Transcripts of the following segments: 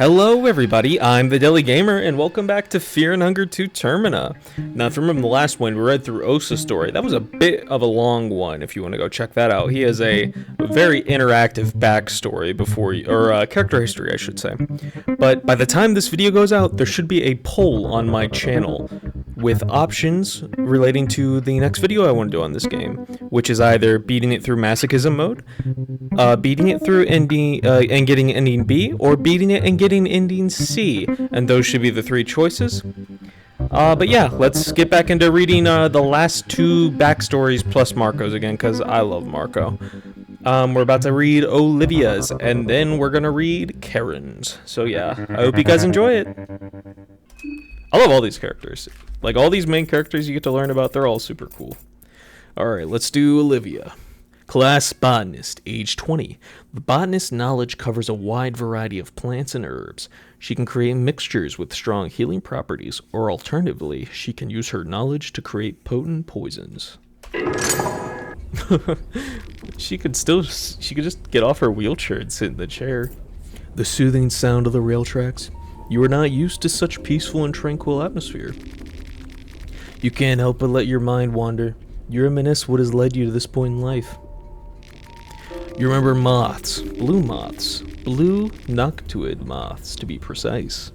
Hello everybody, I'm the Deli Gamer, and welcome back to Fear and Hunger 2 Termina. Now, if you remember the last one, we read through Osa's story. That was a bit of a long one, if you want to go check that out. He has a very interactive backstory or character history, I should say. But by the time this video goes out, there should be a poll on my channel with options relating to the next video I want to do on this game, which is either beating it through masochism mode, beating it through ending and getting ending B, or beating it and getting ending C, and those should be the three choices. But yeah, let's get back into reading the last two backstories plus Marco's again, because I love Marco. We're about to read Olivia's, and then we're gonna read Karin's. So yeah, I hope you guys enjoy it. I love all these characters. Like, all these main characters you get to learn about, they're all super cool. Alright, let's do Olivia. Class Botanist, age 20. The botanist's knowledge covers a wide variety of plants and herbs. She can create mixtures with strong healing properties, or alternatively, she can use her knowledge to create potent poisons. She could just get off her wheelchair and sit in the chair. The soothing sound of the rail tracks. You are not used to such peaceful and tranquil atmosphere. You can't help but let your mind wander. You reminisce what has led you to this point in life. You remember moths, blue noctuid moths to be precise.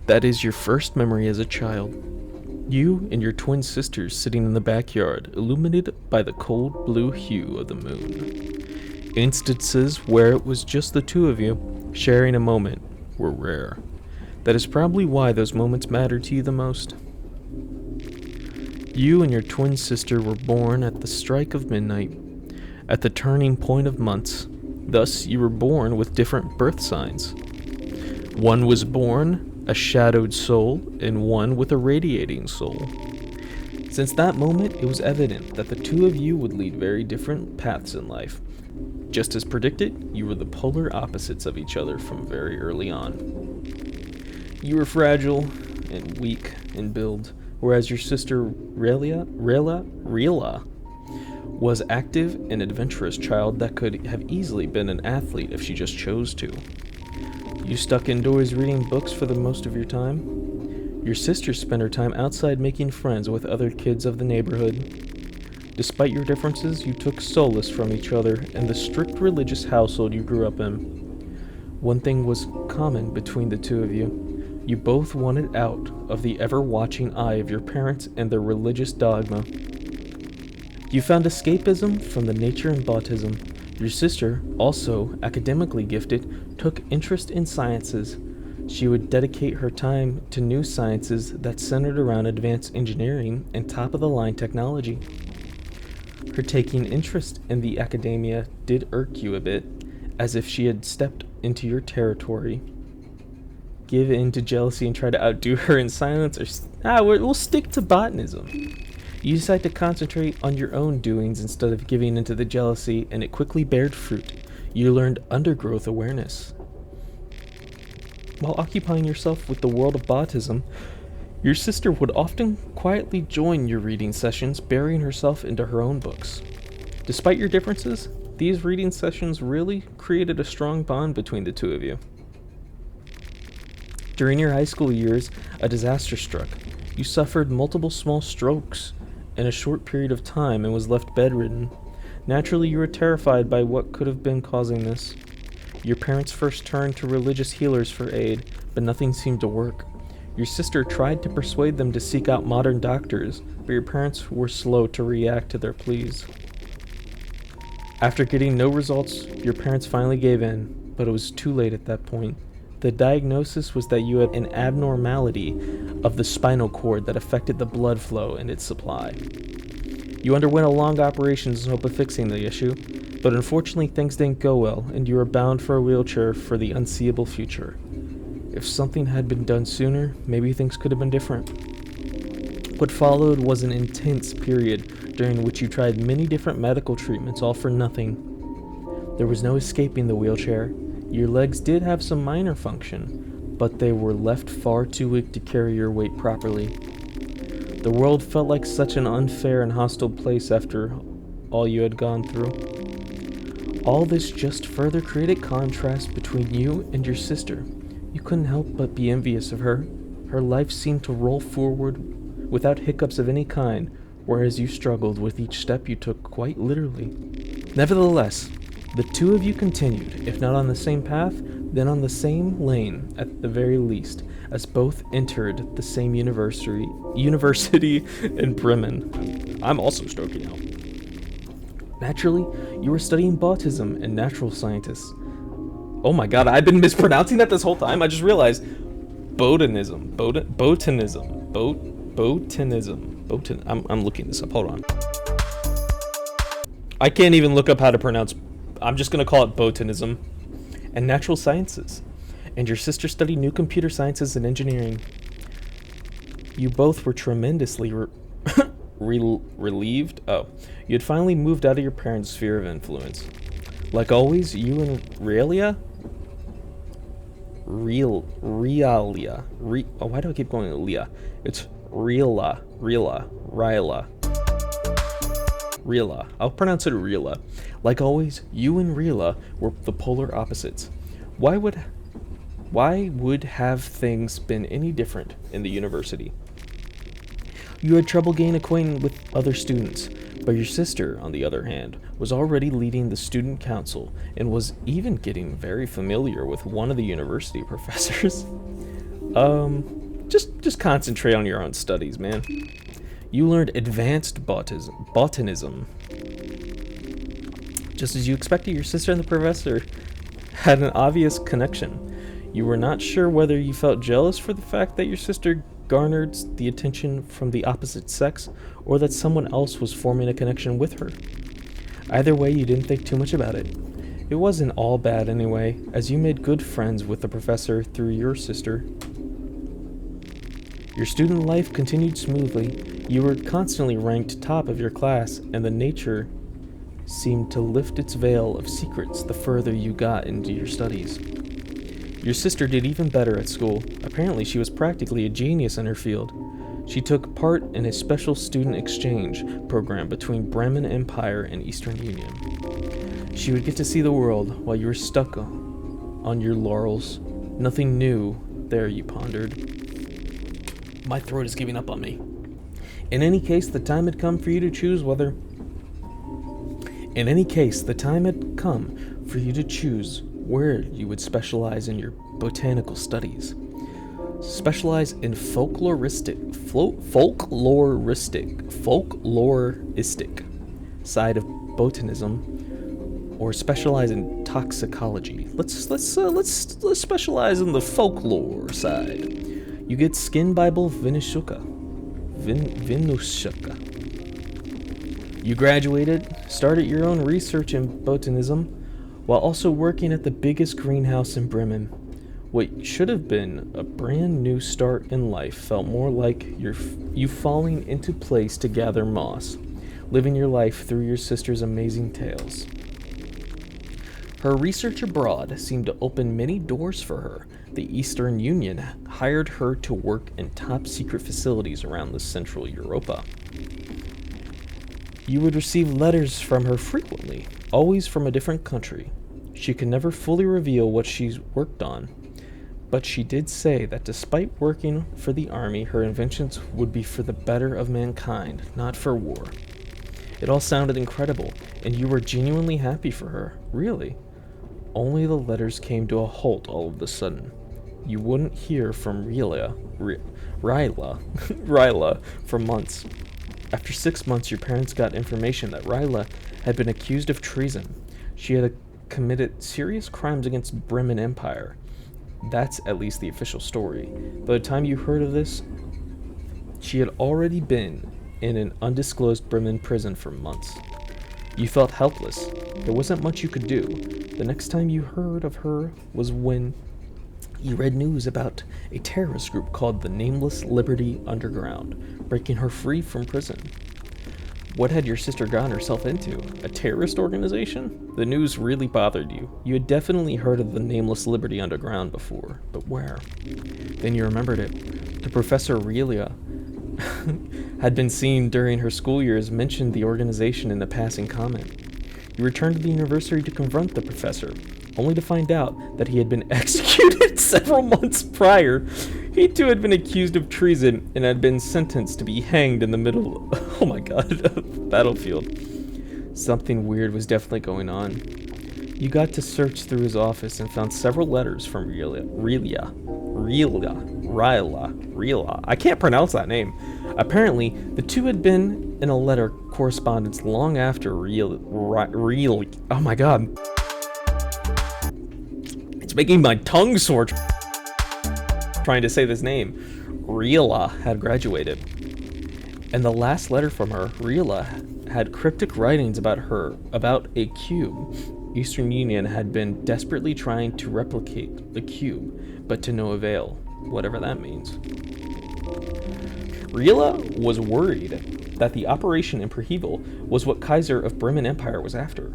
That is your first memory as a child. You and your twin sisters sitting in the backyard, illuminated by the cold blue hue of the moon. Instances where it was just the two of you, sharing a moment, were rare. That is probably why those moments matter to you the most. You and your twin sister were born at the strike of midnight, at the turning point of months. Thus, you were born with different birth signs. One was born a shadowed soul, and one with a radiating soul. Since that moment, it was evident that the two of you would lead very different paths in life. Just as predicted, you were the polar opposites of each other from very early on. You were fragile and weak in build, whereas your sister Rela was active and adventurous child that could have easily been an athlete if she just chose to. You stuck indoors reading books for the most of your time. Your sister spent her time outside making friends with other kids of the neighborhood. Despite your differences, you took solace from each other and the strict religious household you grew up in. One thing was common between the two of you. You both wanted out of the ever-watching eye of your parents and their religious dogma. You found escapism from the nature and baptism. Your sister, also academically gifted, took interest in sciences. She would dedicate her time to new sciences that centered around advanced engineering and top-of-the-line technology. Her taking interest in the academia did irk you a bit, as if she had stepped into your territory. Give in to jealousy and try to outdo her in silence, or we'll stick to botanism. You decide to concentrate on your own doings instead of giving into the jealousy, and it quickly bared fruit. You learned undergrowth awareness. While occupying yourself with the world of botanism, your sister would often quietly join your reading sessions, burying herself into her own books. Despite your differences, these reading sessions really created a strong bond between the two of you. During your high school years, a disaster struck. You suffered multiple small strokes in a short period of time and was left bedridden. Naturally, you were terrified by what could have been causing this. Your parents first turned to religious healers for aid, but nothing seemed to work. Your sister tried to persuade them to seek out modern doctors, but your parents were slow to react to their pleas. After getting no results, your parents finally gave in, but it was too late at that point. The diagnosis was that you had an abnormality of the spinal cord that affected the blood flow and its supply. You underwent a long operation in hope of fixing the issue, but unfortunately things didn't go well, and you were bound for a wheelchair for the unseeable future. If something had been done sooner, maybe things could have been different. What followed was an intense period during which you tried many different medical treatments, all for nothing. There was no escaping the wheelchair. Your legs did have some minor function, but they were left far too weak to carry your weight properly. The world felt like such an unfair and hostile place after all you had gone through. All this just further created contrast between you and your sister. You couldn't help but be envious of her. Her life seemed to roll forward without hiccups of any kind, whereas you struggled with each step you took quite literally. Nevertheless, the two of you continued, if not on the same path, then on the same lane at the very least, as both entered the same university in Bremen. I'm also stroking out. Naturally, you were studying botanism and natural scientists. Oh my god, I've been mispronouncing that this whole time. I just realized botanism. I'm looking this up. Hold on. I can't even look up how to pronounce. I'm just gonna call it botanism and natural sciences. And your sister studied new computer sciences and engineering. You both were tremendously relieved. Oh, you had finally moved out of your parents' sphere of influence. Like always, you and Realia. Why do I keep going to Leah? It's Rila. I'll pronounce it Rila. Like always, you and Rila were the polar opposites. Why would have things been any different in the university? You had trouble getting acquainted with other students, but your sister, on the other hand, was already leading the student council and was even getting very familiar with one of the university professors. Just concentrate on your own studies, man. You learned advanced botanism. Just as you expected, your sister and the professor had an obvious connection. You were not sure whether you felt jealous for the fact that your sister garnered the attention from the opposite sex, or that someone else was forming a connection with her. Either way, you didn't think too much about it. It wasn't all bad anyway, as you made good friends with the professor through your sister. Your student life continued smoothly. You were constantly ranked top of your class, and the nature seemed to lift its veil of secrets the further you got into your studies. Your sister did even better at school. Apparently, she was practically a genius in her field. She took part in a special student exchange program between Bremen Empire and Eastern Union. She would get to see the world while you were stuck on your laurels. Nothing new there, you pondered. My throat is giving up on me. In any case, the time had come for you to choose where you would specialize in your botanical studies. Specialize in folkloristic side of botanism, or specialize in toxicology. Let's specialize in the folklore side. You get Skin Bible Vinushuka. You graduated, started your own research in botanism, while also working at the biggest greenhouse in Bremen. What should have been a brand new start in life felt more like you falling into place to gather moss, living your life through your sister's amazing tales. Her research abroad seemed to open many doors for her. The Eastern Union hired her to work in top-secret facilities around the Central Europa. You would receive letters from her frequently, always from a different country. She could never fully reveal what she's worked on, but she did say that despite working for the army, her inventions would be for the better of mankind, not for war. It all sounded incredible, and you were genuinely happy for her, really. Only the letters came to a halt all of a sudden. You wouldn't hear from Ryla for months. After 6 months, your parents got information that Ryla had been accused of treason. She had committed serious crimes against Bremen Empire. That's at least the official story. By the time you heard of this, she had already been in an undisclosed Bremen prison for months. You felt helpless. There wasn't much you could do. The next time you heard of her was when you read news about a terrorist group called the Nameless Liberty Underground, breaking her free from prison. What had your sister gotten herself into? A terrorist organization? The news really bothered you. You had definitely heard of the Nameless Liberty Underground before, but where? Then you remembered it. The Professor Aurelia had been seen during her school years mentioned the organization in a passing comment. You returned to the university to confront the professor, only to find out that he had been executed several months prior. He too had been accused of treason and had been sentenced to be hanged in the middle, oh my god, of the battlefield. Something weird was definitely going on. You got to search through his office and found several letters from Ryla. I can't pronounce that name. Apparently, the two had been in a letter correspondence long after oh my god. It's making my tongue sore trying to say this name. Ryla had graduated. And the last letter from her, Ryla, had cryptic writings about a cube. Eastern Union had been desperately trying to replicate the cube, but to no avail, whatever that means. Ryla was worried that the operation in Perheval was what Kaiser of Bremen Empire was after.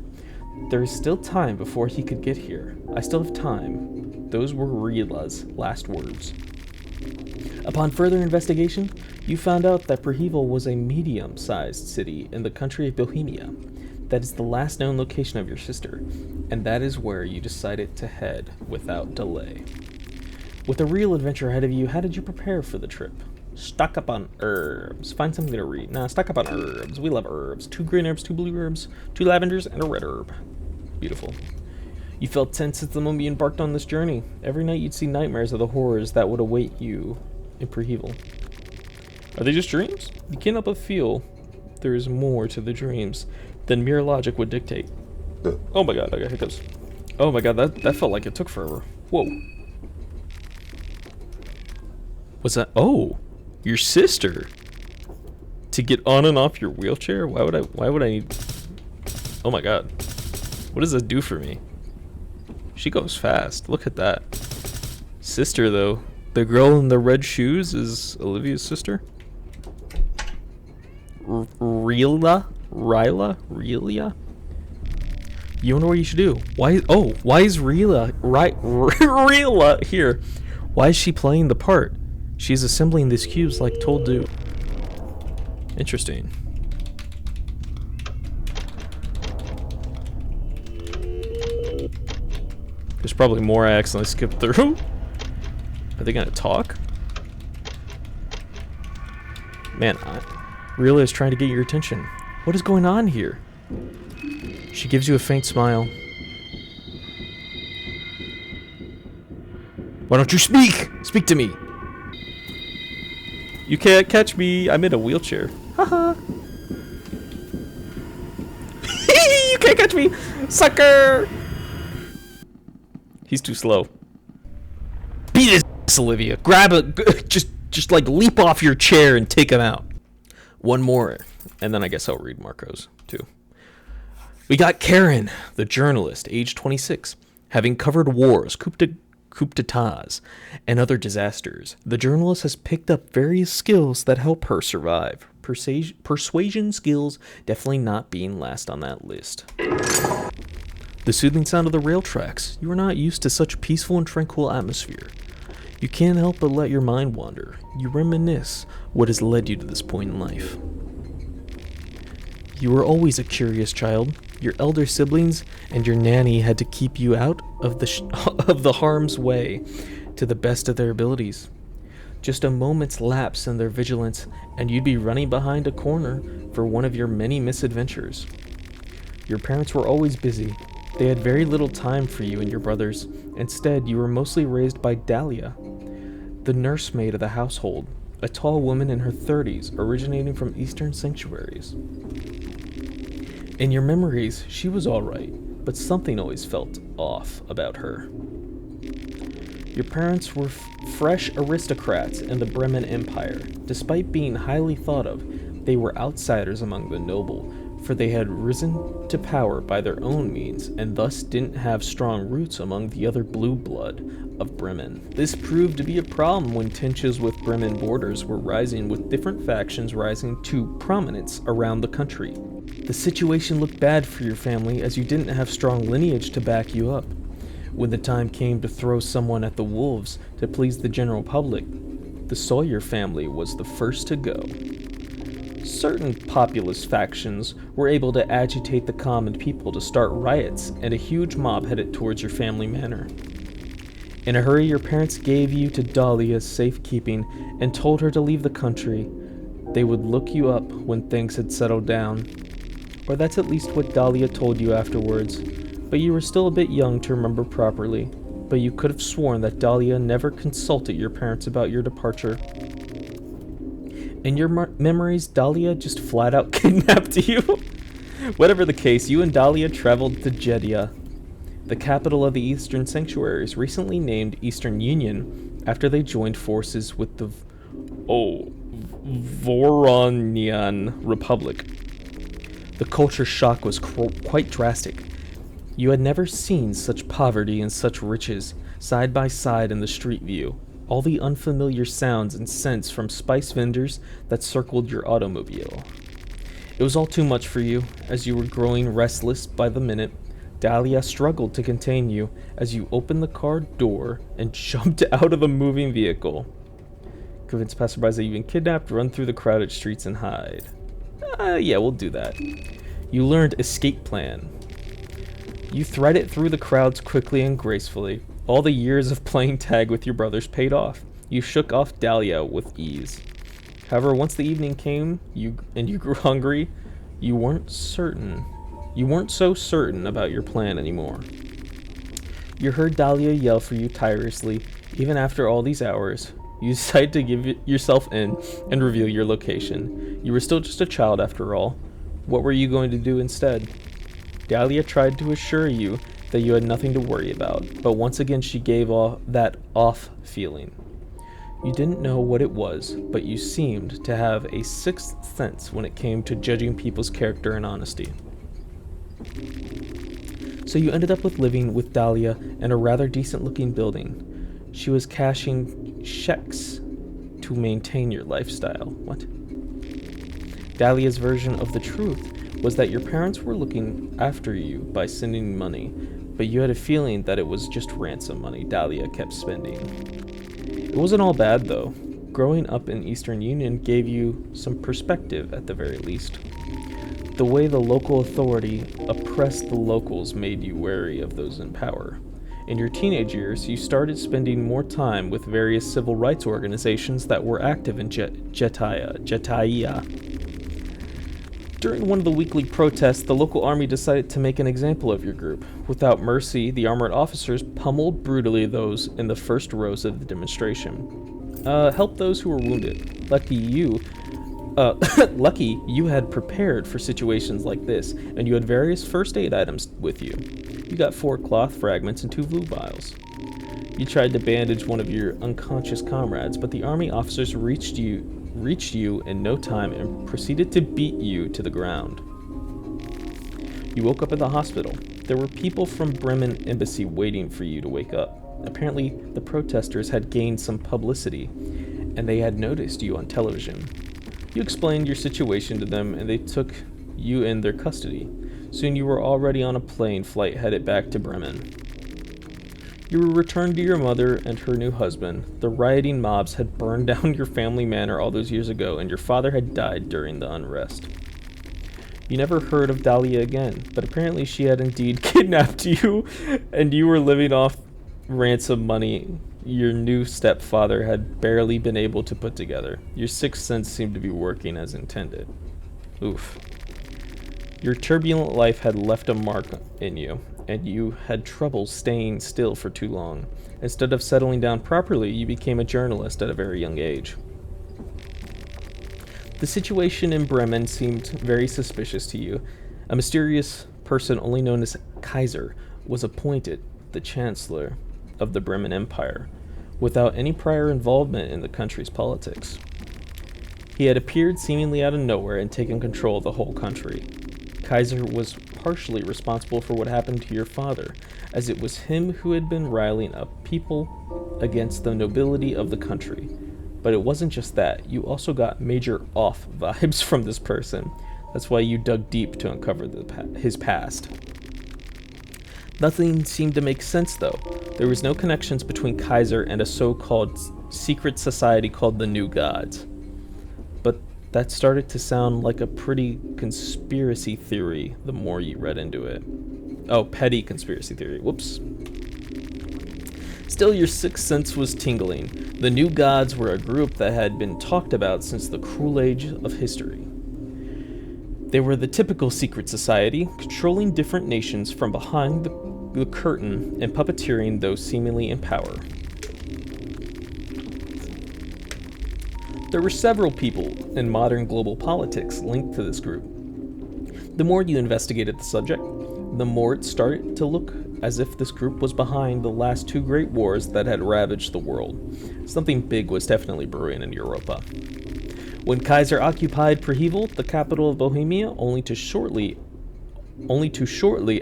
There is still time before he could get here. I still have time. Those were Ryla's last words. Upon further investigation, you found out that Perheval was a medium-sized city in the country of Bohemia. That is the last known location of your sister, and that is where you decided to head without delay. With a real adventure ahead of you, how did you prepare for the trip? Stock up on herbs. Find something to read. Nah, stock up on herbs. We love herbs. 2 green herbs, 2 blue herbs, 2 lavenders, and a red herb. Beautiful. You felt tense since the moment you embarked on this journey. Every night you'd see nightmares of the horrors that would await you in Perheval. Are they just dreams? You can't help but feel there is more to the dreams than mere logic would dictate. Oh my god, I got hiccups. Oh my god, that felt like it took forever. Whoa. What's that? Oh, your sister. To get on and off your wheelchair? Why would I need... Oh my god. What does this do for me? She goes fast. Look at that. Sister, though. The girl in the red shoes is Olivia's sister? Ryla? You know what you should do? Why is Ryla here? Why is she playing the part? She's assembling these cubes like told to. Interesting. There's probably more I accidentally skipped through. Are they gonna talk? Man, Ryla is trying to get your attention. What is going on here? She gives you a faint smile. Why don't you speak? Speak to me. You can't catch me. I'm in a wheelchair. Haha. You can't catch me, sucker. He's too slow. Beat his ass, Olivia. Grab a... Just like leap off your chair and take him out. One more, and then I guess I'll read Marco's, too. We got Karin, the journalist, age 26. Having covered wars, coup d'etats, and other disasters, the journalist has picked up various skills that help her survive. Persuasion skills definitely not being last on that list. The soothing sound of the rail tracks. You are not used to such peaceful and tranquil atmosphere. You can't help but let your mind wander. You reminisce what has led you to this point in life. You were always a curious child. Your elder siblings and your nanny had to keep you out of the harm's way to the best of their abilities. Just a moment's lapse in their vigilance, and you'd be running behind a corner for one of your many misadventures. Your parents were always busy. They had very little time for you and your brothers. Instead, you were mostly raised by Dahlia, the nursemaid of the household, a tall woman in her 30s, originating from Eastern sanctuaries. In your memories, she was alright, but something always felt off about her. Your parents were fresh aristocrats in the Bremen Empire. Despite being highly thought of, they were outsiders among the noble, for they had risen to power by their own means, and thus didn't have strong roots among the other blue blood of Bremen. This proved to be a problem when tensions with Bremen borders were rising, with different factions rising to prominence around the country. The situation looked bad for your family, as you didn't have strong lineage to back you up. When the time came to throw someone at the wolves to please the general public, the Sawyer family was the first to go. Certain populist factions were able to agitate the common people to start riots, and a huge mob headed towards your family manor. In a hurry, your parents gave you to Dahlia's safekeeping and told her to leave the country. They would look you up when things had settled down. Or that's at least what Dahlia told you afterwards, but you were still a bit young to remember properly. But you could have sworn that Dahlia never consulted your parents about your departure. In your memories, Dahlia just flat out kidnapped you. Whatever the case, you and Dahlia traveled to Jeddah, the capital of the Eastern Sanctuaries, recently named Eastern Union after they joined forces with the Voronian Republic. The culture shock was quite drastic. You had never seen such poverty and such riches, side by side in the street view. All the unfamiliar sounds and scents from spice vendors that circled your automobile. It was all too much for you. As you were growing restless by the minute, Dahlia struggled to contain you as you opened the car door and jumped out of the moving vehicle. Convince passersby that you've been kidnapped, run through the crowded streets and hide. Yeah, we'll do that. You learned escape plan. You threaded through the crowds quickly and gracefully. All the years of playing tag with your brothers paid off. You shook off Dahlia with ease. However, once the evening came, you grew hungry, you weren't so certain about your plan anymore. You heard Dahlia yell for you tirelessly, even after all these hours. You decided to give yourself in and reveal your location. You were still just a child after all. What were you going to do instead? Dahlia tried to assure you that you had nothing to worry about, but once again she gave that off feeling. You didn't know what it was, but you seemed to have a sixth sense when it came to judging people's character and honesty. So you ended up with living with Dahlia in a rather decent-looking building. She was cashing checks to maintain your lifestyle. What? Dahlia's version of the truth was that your parents were looking after you by sending money, but you had a feeling that it was just ransom money Dahlia kept spending. It wasn't all bad, though. Growing up in Eastern Union gave you some perspective, at the very least. The way the local authority oppressed the locals made you wary of those in power. In your teenage years, you started spending more time with various civil rights organizations that were active in Jetaya. During one of the weekly protests, the local army decided to make an example of your group. Without mercy, the armored officers pummeled brutally those in the first rows of the demonstration. Help those who were wounded. Lucky you had prepared for situations like this, and you had various first aid items with you. You got 4 cloth fragments and 2 blue vials. You tried to bandage one of your unconscious comrades, but the army officers reached you in no time and proceeded to beat you to the ground. You woke up at the hospital. There were people from Bremen Embassy waiting for you to wake up. Apparently, the protesters had gained some publicity, and they had noticed you on television. You explained your situation to them, and they took you in their custody. Soon you were already on a plane flight headed back to Bremen. You were returned to your mother and her new husband. The rioting mobs had burned down your family manor all those years ago, and your father had died during the unrest. You never heard of Dahlia again, but apparently she had indeed kidnapped you, and you were living off ransom money your new stepfather had barely been able to put together. Your sixth sense seemed to be working as intended. Oof. Your turbulent life had left a mark in you, and you had trouble staying still for too long. Instead of settling down properly, you became a journalist at a very young age. The situation in Bremen seemed very suspicious to you. A mysterious person only known as Kaiser was appointed the Chancellor of the Bremen Empire, without any prior involvement in the country's politics. He had appeared seemingly out of nowhere and taken control of the whole country. Kaiser was partially responsible for what happened to your father, as it was him who had been riling up people against the nobility of the country. But it wasn't just that. You also got major off vibes from this person. That's why you dug deep to uncover his past. Nothing seemed to make sense, though. There was no connections between Kaiser and a so-called secret society called the New Gods. But That started to sound like a pretty conspiracy theory the more you read into it. Oh, petty conspiracy theory. Whoops. Still, your sixth sense was tingling. The new gods were a group that had been talked about since the cruel age of history. They were the typical secret society, controlling different nations from behind the curtain and puppeteering those seemingly in power. There were several people in modern global politics linked to this group. The more you investigated the subject, the more it started to look as if this group was behind the last two great wars that had ravaged the world. Something big was definitely brewing in Europa. When Kaiser occupied Prehevil, the capital of Bohemia, only to shortly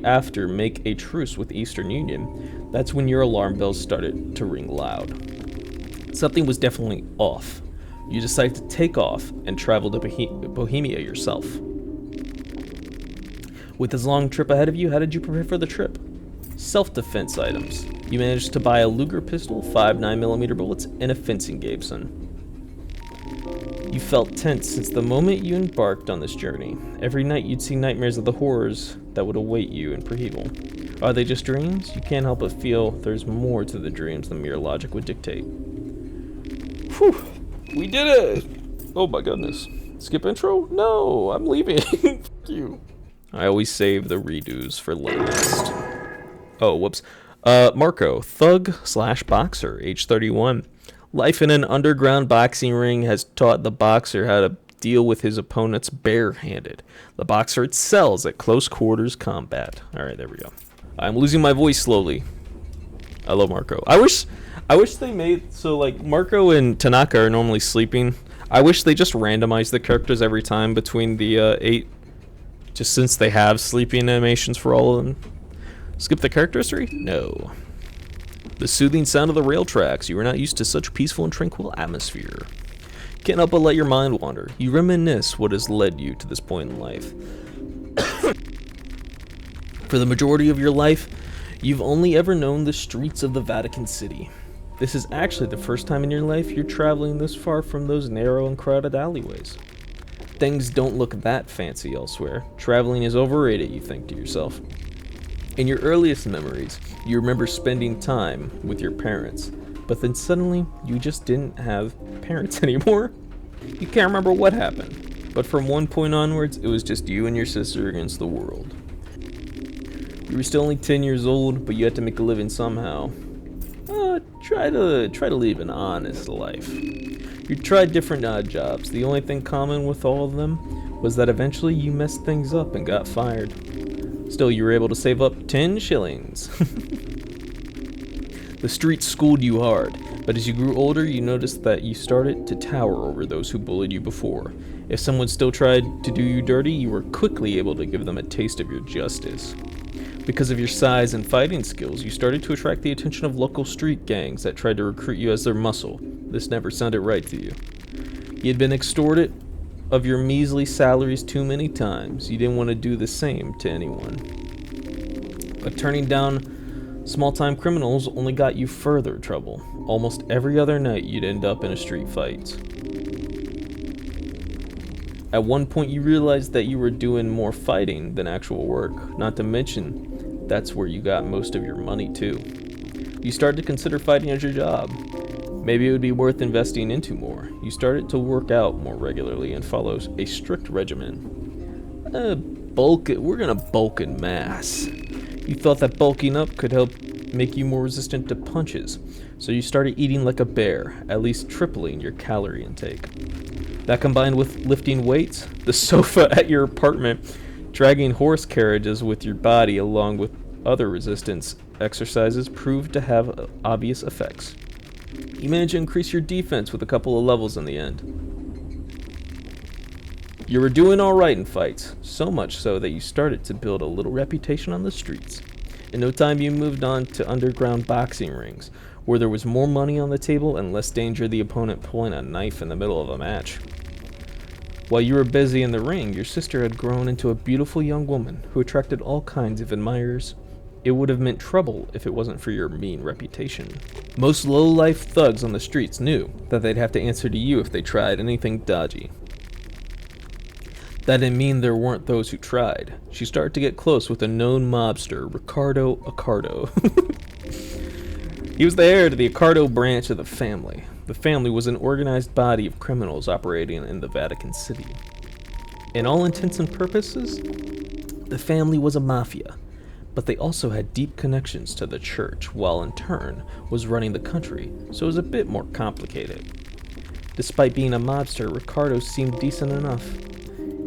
after make a truce with Eastern Union, that's when your alarm bells started to ring loud. Something was definitely off. You decided to take off and travel to Bohemia yourself. With this long trip ahead of you, how did you prepare for the trip? Self-defense items. You managed to buy a Luger pistol, 5 9mm bullets, and a fencing Gabeson. You felt tense since the moment you embarked on this journey. Every night you'd see nightmares of the horrors that would await you in Prehevil. Are they just dreams? You can't help but feel there's more to the dreams than mere logic would dictate. Whew! We did it! Oh my goodness. Skip intro? No, I'm leaving. Fuck you. I always save the redos for latest. Oh, whoops. Marco, thug/boxer, age 31. Life in an underground boxing ring has taught the boxer how to deal with his opponents barehanded. The boxer excels at close quarters combat. Alright, there we go. I'm losing my voice slowly. I love Marco. I wish they made, so like Marco and Tanaka are normally sleeping. I wish they just randomized the characters every time between the 8, just since they have sleeping animations for all of them. Skip the character history? No. The soothing sound of the rail tracks. You were not used to such peaceful and tranquil atmosphere. Can't help but let your mind wander. You reminisce what has led you to this point in life. For the majority of your life, you've only ever known the streets of the Vatican City. This is actually the first time in your life you're traveling this far from those narrow and crowded alleyways. Things don't look that fancy elsewhere. Traveling is overrated, you think to yourself. In your earliest memories, you remember spending time with your parents, but then suddenly you just didn't have parents anymore. You can't remember what happened, but from one point onwards, it was just you and your sister against the world. You were still only 10 years old, but you had to make a living somehow. Try to live an honest life. You tried different odd jobs. The only thing common with all of them was that eventually you messed things up and got fired. Still, you were able to save up 10 shillings. The streets schooled you hard, but as you grew older, you noticed that you started to tower over those who bullied you before. If someone still tried to do you dirty, you were quickly able to give them a taste of your justice. Because of your size and fighting skills, you started to attract the attention of local street gangs that tried to recruit you as their muscle. This never sounded right to you. You had been extorted of your measly salaries too many times. You didn't want to do the same to anyone. But turning down small-time criminals only got you further trouble. Almost every other night you'd end up in a street fight. At one point you realized that you were doing more fighting than actual work, not to mention that's where you got most of your money too. You started to consider fighting as your job. Maybe it would be worth investing into more. You started to work out more regularly and follow a strict regimen. We're gonna bulk in mass. You thought that bulking up could help make you more resistant to punches, so you started eating like a bear, at least tripling your calorie intake. That combined with lifting weights, the sofa at your apartment, dragging horse carriages with your body along with other resistance exercises proved to have obvious effects. You managed to increase your defense with a couple of levels in the end. You were doing alright in fights, so much so that you started to build a little reputation on the streets. In no time you moved on to underground boxing rings, where there was more money on the table and less danger of the opponent pulling a knife in the middle of a match. While you were busy in the ring, your sister had grown into a beautiful young woman who attracted all kinds of admirers. It would have meant trouble if it wasn't for your mean reputation. Most low-life thugs on the streets knew that they'd have to answer to you if they tried anything dodgy. That didn't mean there weren't those who tried. She started to get close with a known mobster, Ricardo Accardo. He was the heir to the Accardo branch of the family. The family was an organized body of criminals operating in the Vatican City. In all intents and purposes, the family was a mafia, but they also had deep connections to the church, while in turn was running the country, so it was a bit more complicated. Despite being a mobster, Ricardo seemed decent enough.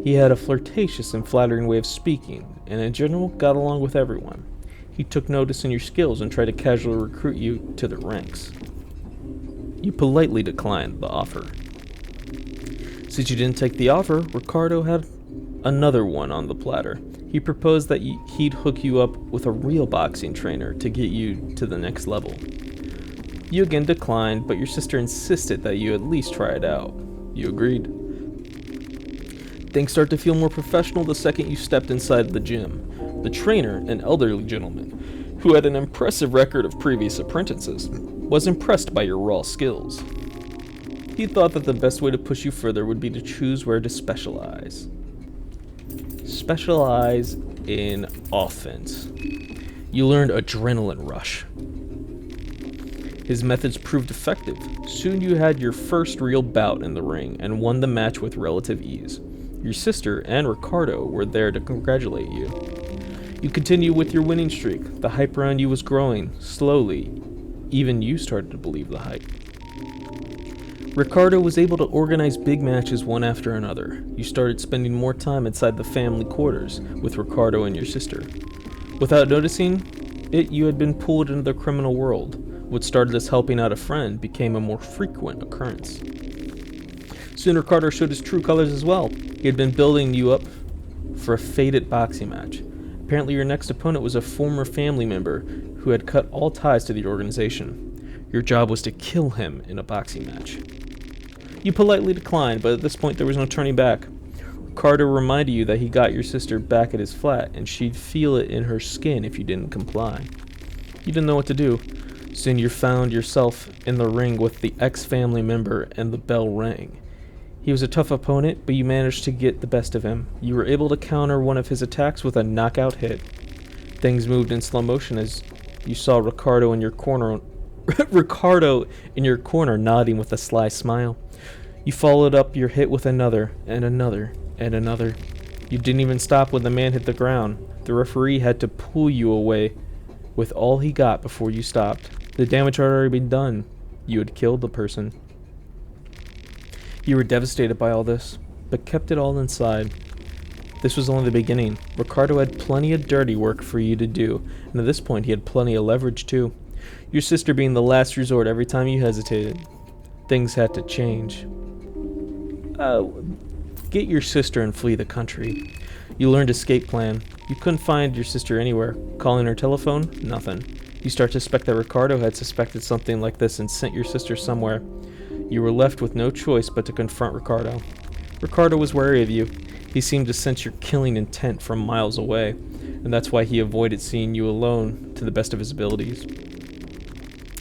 He had a flirtatious and flattering way of speaking, and in general got along with everyone. He took notice in your skills and tried to casually recruit you to the ranks. You politely declined the offer. Since you didn't take the offer, Ricardo had another one on the platter. He proposed that he'd hook you up with a real boxing trainer to get you to the next level. You again declined, but your sister insisted that you at least try it out. You agreed. Things start to feel more professional the second you stepped inside the gym. The trainer, an elderly gentleman who had an impressive record of previous apprentices, was impressed by your raw skills. He thought that the best way to push you further would be to choose where to specialize. Specialize in offense. You learned adrenaline rush. His methods proved effective. Soon you had your first real bout in the ring and won the match with relative ease. Your sister and Ricardo were there to congratulate you. You continue with your winning streak. The hype around you was growing. Slowly, even you started to believe the hype. Ricardo was able to organize big matches one after another. You started spending more time inside the family quarters with Ricardo and your sister. Without noticing it, you had been pulled into the criminal world. What started as helping out a friend became a more frequent occurrence. Soon Ricardo showed his true colors as well. He had been building you up for a fated boxing match. Apparently your next opponent was a former family member who had cut all ties to the organization. Your job was to kill him in a boxing match. You politely declined, but at this point there was no turning back. Ricardo reminded you that he got your sister back at his flat, and she'd feel it in her skin if you didn't comply. You didn't know what to do. Soon you found yourself in the ring with the ex-family member, and the bell rang. He was a tough opponent, but you managed to get the best of him. You were able to counter one of his attacks with a knockout hit. Things moved in slow motion as you saw Ricardo in your corner nodding with a sly smile. You followed up your hit with another, and another, and another. You didn't even stop when the man hit the ground. The referee had to pull you away with all he got before you stopped. The damage had already been done. You had killed the person. You were devastated by all this, but kept it all inside. This was only the beginning. Ricardo had plenty of dirty work for you to do, and at this point he had plenty of leverage too. Your sister being the last resort every time you hesitated. Things had to change. Get your sister and flee the country. You learned escape plan. You couldn't find your sister anywhere. Calling her telephone? Nothing. You start to suspect that Ricardo had suspected something like this and sent your sister somewhere. You were left with no choice but to confront Ricardo. Ricardo was wary of you. He seemed to sense your killing intent from miles away, and that's why he avoided seeing you alone to the best of his abilities.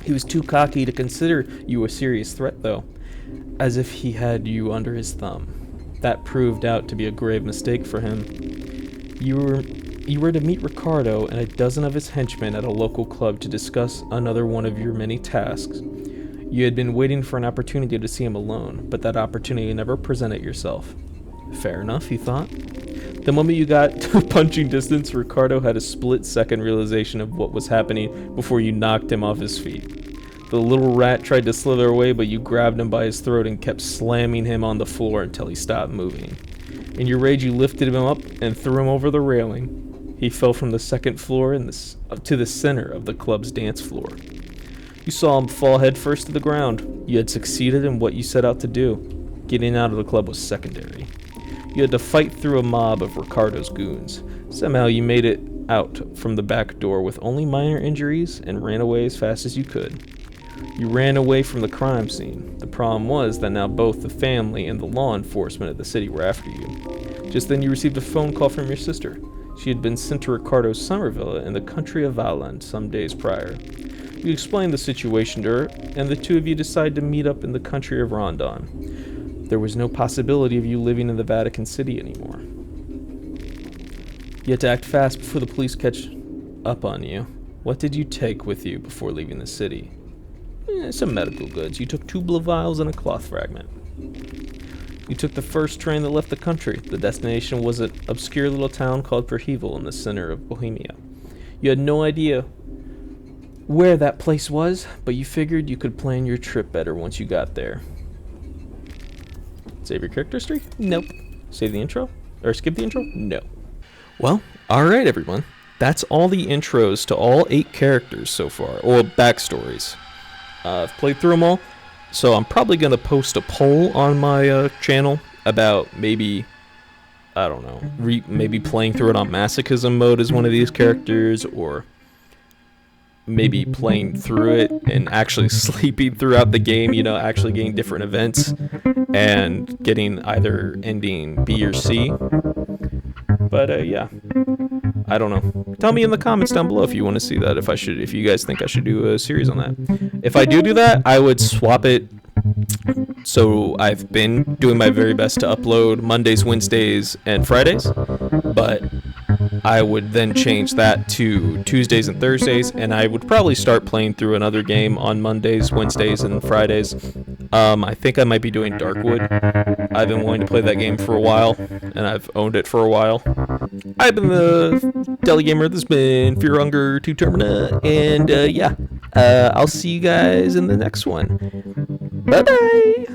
He was too cocky to consider you a serious threat, though, as if he had you under his thumb. That proved out to be a grave mistake for him. You were to meet Ricardo and a dozen of his henchmen at a local club to discuss another one of your many tasks. You had been waiting for an opportunity to see him alone, but that opportunity never presented yourself. Fair enough, you thought. The moment you got to punching distance, Ricardo had a split-second realization of what was happening before you knocked him off his feet. The little rat tried to slither away, but you grabbed him by his throat and kept slamming him on the floor until he stopped moving. In your rage, you lifted him up and threw him over the railing. He fell from the second floor to the center of the club's dance floor. You saw him fall headfirst to the ground. You had succeeded in what you set out to do. Getting out of the club was secondary. You had to fight through a mob of Ricardo's goons. Somehow you made it out from the back door with only minor injuries and ran away as fast as you could. You ran away from the crime scene. The problem was that now both the family and the law enforcement of the city were after you. Just then you received a phone call from your sister. She had been sent to Ricardo's summer villa in the country of Valland some days prior. You explained the situation to her, and the two of you decided to meet up in the country of Rondon. There was no possibility of you living in the Vatican City anymore. You had to act fast before the police catch up on you. What did you take with you before leaving the city? Some medical goods. You took 2 blood vials and a cloth fragment. You took the first train that left the country. The destination was an obscure little town called Perhevel in the center of Bohemia. You had no idea where that place was, but you figured you could plan your trip better once you got there. Save your character history? Nope. Save the intro? Or skip the intro? No. Well, alright everyone. That's all the intros to all 8 characters so far, or backstories. I've played through them all, so I'm probably going to post a poll on my channel about maybe, I don't know, maybe playing through it on masochism mode as one of these characters, or maybe playing through it and actually sleeping throughout the game, you know, actually getting different events and getting either ending B or C. But yeah, I don't know. Tell me in the comments down below if you want to see that, if you guys think I should do a series on that. If I do that, I would swap it. So I've been doing my very best to upload Mondays, Wednesdays, and Fridays, but I would then change that to Tuesdays and Thursdays, and I would probably start playing through another game on Mondays, Wednesdays, and Fridays. I think I might be doing Darkwood. I've been wanting to play that game for a while, and I've owned it for a while. I've been the Deli Gamer. This has been FearandHunger Termina, and yeah, I'll see you guys in the next one. Bye-bye!